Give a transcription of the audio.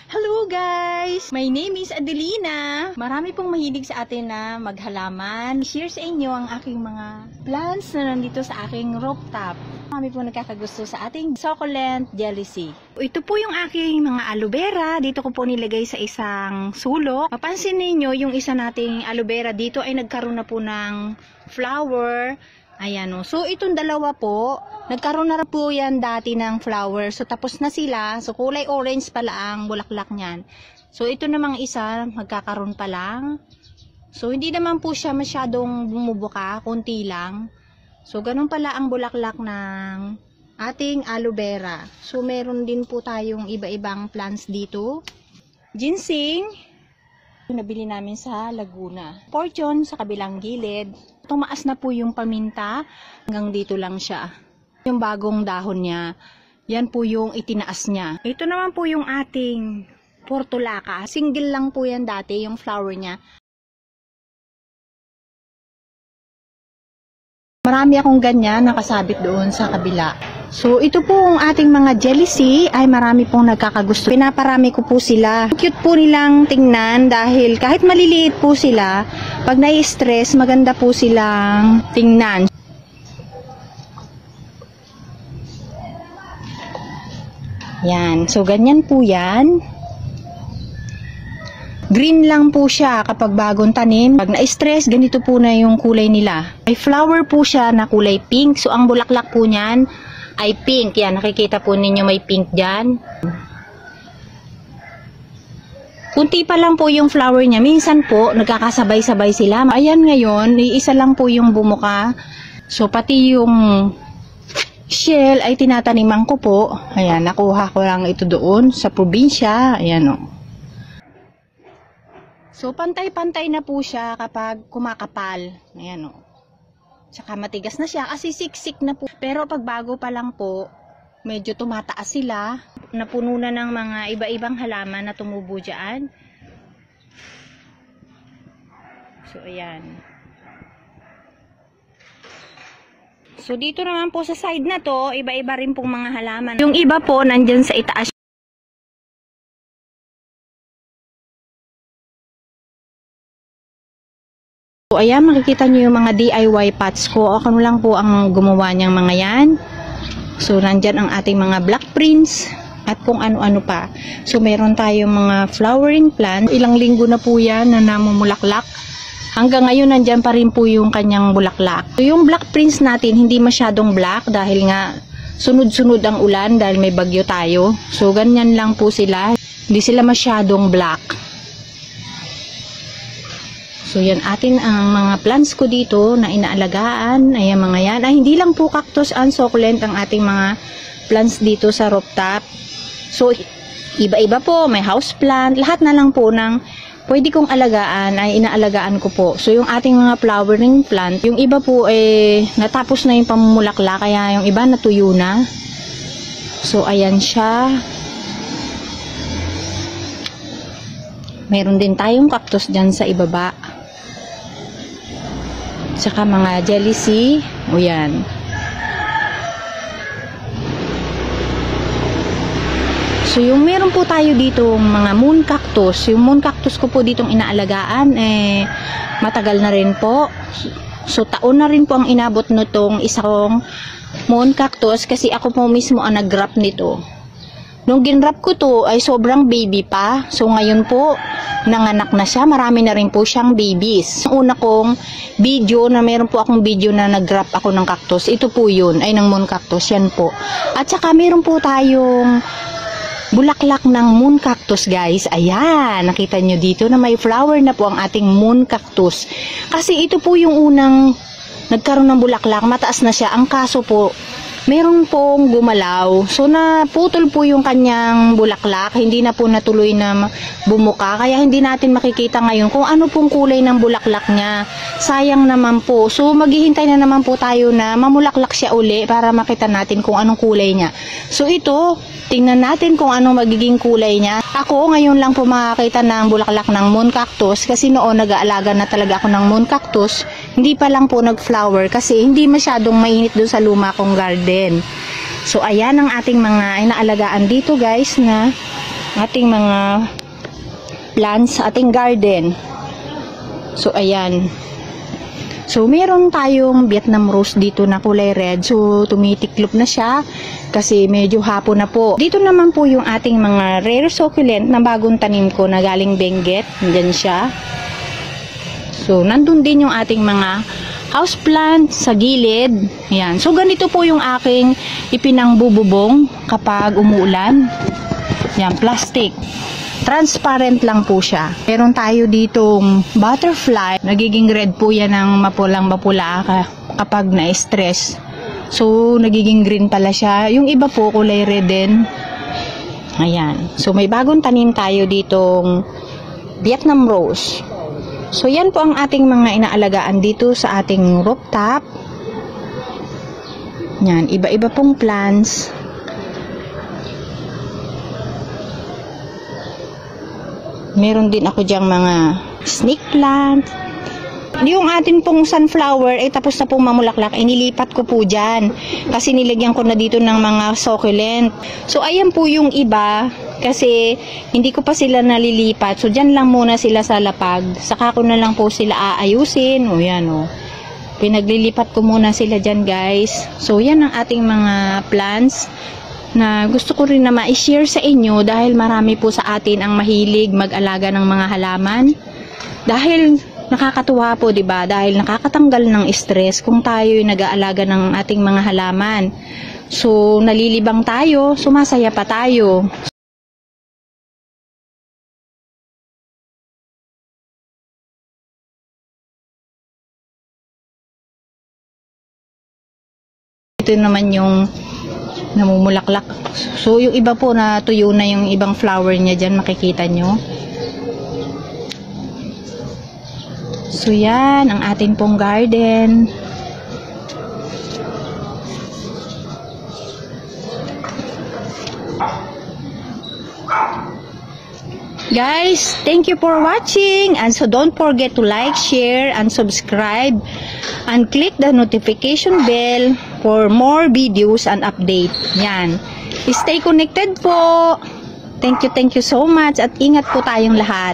Hello guys! My name is Adelina. Marami pong mahilig sa atin na maghalaman. Share sa inyo ang aking mga plants na nandito sa aking rooftop. Marami pong nagkakagusto sa ating succulent jealousy. Ito po yung aking mga aloe vera. Dito ko po nilagay sa isang sulok. Mapansin niyo yung isa nating aloe vera dito ay nagkaroon na po ng flower. Ayan o. So, itong dalawa po, nagkaroon na po yan dati ng flower. So, tapos na sila. So, kulay orange pala ang bulaklak niyan. So, ito namang isa, magkakaroon pa lang. So, hindi naman po siya masyadong bumubuka, konti lang. So, ganun pala ang bulaklak ng ating aloe vera. So, meron din po tayong iba-ibang plants dito. Ginseng, nabili namin sa Laguna. Fortune, sa kabilang gilid. Tumaas na po yung paminta, hanggang dito lang siya. Yung bagong dahon niya, yan po yung itinaas niya. Ito naman po yung ating portulaca. Single lang po yan dati, yung flower niya. Marami akong ganyan nakasabit doon sa kabila. So, ito po ang ating mga jealousy ay marami pong nagkakagusto. Pinaparami ko po sila. Cute po nilang tingnan dahil kahit maliliit po sila, pag nai-stress, maganda po silang tingnan. Yan. So, ganyan po yan. Green lang po siya kapag bagong tanim. Pag na-stress, ganito po na yung kulay nila. May flower po siya na kulay pink. So, ang bulaklak po niyan ay pink. Yan, nakikita po ninyo may pink dyan. Kunti pa lang po yung flower niya. Minsan po, nagkakasabay-sabay sila. Ayan ngayon, isa lang po yung bumuka. So, pati yung shell ay tinataniman ko po. Ayan, nakuha ko lang ito doon sa probinsya. Ayan o. So, pantay-pantay na po siya kapag kumakapal. Ayan o. Tsaka matigas na siya kasi siksik na po. Pero pag bago pa lang po, medyo tumataas sila. Napuno na ng mga iba-ibang halaman na tumubo dyan. So, ayan. So, dito naman po sa side na to, iba-iba rin pong mga halaman. Yung iba po, nandyan sa itaas. So, ayan, makikita nyo yung mga DIY pots ko. Ako lang po ang gumawa niyang mga yan. So, nandyan ang ating mga black prints at kung ano-ano pa. So, meron tayong mga flowering plant. Ilang linggo na po yan na namumulaklak. Hanggang ngayon, nandyan pa rin po yung kanyang bulaklak. So, yung black prints natin, hindi masyadong black dahil nga sunod-sunod ang ulan dahil may bagyo tayo. So, ganyan lang po sila. Hindi sila masyadong black. So, yan atin ang mga plants ko dito na inaalagaan. Ayan mga yan. Ay, hindi lang po cactus and succulent ang ating mga plants dito sa rooftop. So, iba-iba po. May house plant. Lahat na lang po ng pwede kong alagaan ay inaalagaan ko po. So, yung ating mga flowering plant, yung iba po natapos na yung pamumulakla. Kaya yung iba natuyo na. So, ayan siya. Mayroon din tayong cactus dyan sa ibaba. Tsaka mga jealousy. O yan. So, yung meron po tayo dito mga moon cactus. Yung moon cactus ko po ditong inaalagaan, matagal na rin po. So, taon na rin po ang inabot nitong isang moon cactus kasi ako po mismo ang nag-wrap nito. Nung ginrap ko to ay sobrang baby pa. So ngayon po, nanganak na siya. Marami na rin po siyang babies. Ang una kong video na meron po akong video na nag-wrap ako ng cactus. Ito po yun, ay ng moon cactus. Yan po. At saka meron po tayong bulaklak ng moon cactus guys. Ayan, nakita nyo dito na may flower na po ang ating moon cactus. Kasi ito po yung unang nagkaroon ng bulaklak. Mataas na siya. Ang kaso po, meron pong gumalaw. So, naputol po yung kanyang bulaklak. Hindi na po natuloy na bumuka. Kaya hindi natin makikita ngayon kung ano pong kulay ng bulaklak niya. Sayang naman po. So, maghihintay na naman po tayo na mamulaklak siya uli para makita natin kung anong kulay niya. So, ito, tingnan natin kung anong magiging kulay niya. Ako, ngayon lang po makakita ng bulaklak ng moon cactus kasi noon nag-aalaga na talaga ako ng moon cactus. Hindi pa lang po nag-flower kasi hindi masyadong mainit doon sa luma kong garden. So, ayan ang ating mga inaalagaan dito guys na ating mga plants sa ating garden. So, ayan. So, meron tayong Vietnam rose dito na kulay red. So, tumitiklop na siya kasi medyo hapon na po. Dito naman po yung ating mga rare succulent na bagong tanim ko na galing Benguet. Nandyan siya. So, nandun din yung ating mga houseplant sa gilid. Ayan. So, ganito po yung aking ipinangbububong kapag umuulan. Ayan, plastic. Transparent lang po siya. Meron tayo ditong butterfly. Nagiging red po yan ng mapulang-mapula kapag na-stress. So, nagiging green pala siya. Yung iba po, kulay red din. Ayan. So, may bagong tanim tayo ditong Vietnam rose. So, yan po ang ating mga inaalagaan dito sa ating rooftop. Yan. Iba-iba pong plants. Meron din ako diyang mga snake plant. Yung atin pong sunflower, tapos na pong mamulaklak, nilipat ko po dyan. Kasi nilagyan ko na dito ng mga succulent. So, ayan po yung iba. Kasi, hindi ko pa sila nalilipat. So, dyan lang muna sila sa lapag. Saka ko na lang po sila aayusin. O, yan o. Pinaglilipat ko muna sila dyan, guys. So, yan ang ating mga plants na gusto ko rin na ma-share sa inyo dahil marami po sa atin ang mahilig mag-alaga ng mga halaman. Dahil nakakatuwa po, 'di ba? Dahil nakakatanggal ng stress kung tayo ay nag-aalaga ng ating mga halaman. So, nalilibang tayo, sumasaya pa tayo. Ito naman yung namumulaklak. So, yung iba po na tuyo na yung ibang flower niya dyan, makikita nyo. So, yan ang ating pong garden. Guys, thank you for watching, and so don't forget to like, share, and subscribe, and click the notification bell for more videos and update. Yan. Stay connected po. Thank you so much, at ingat po tayong lahat.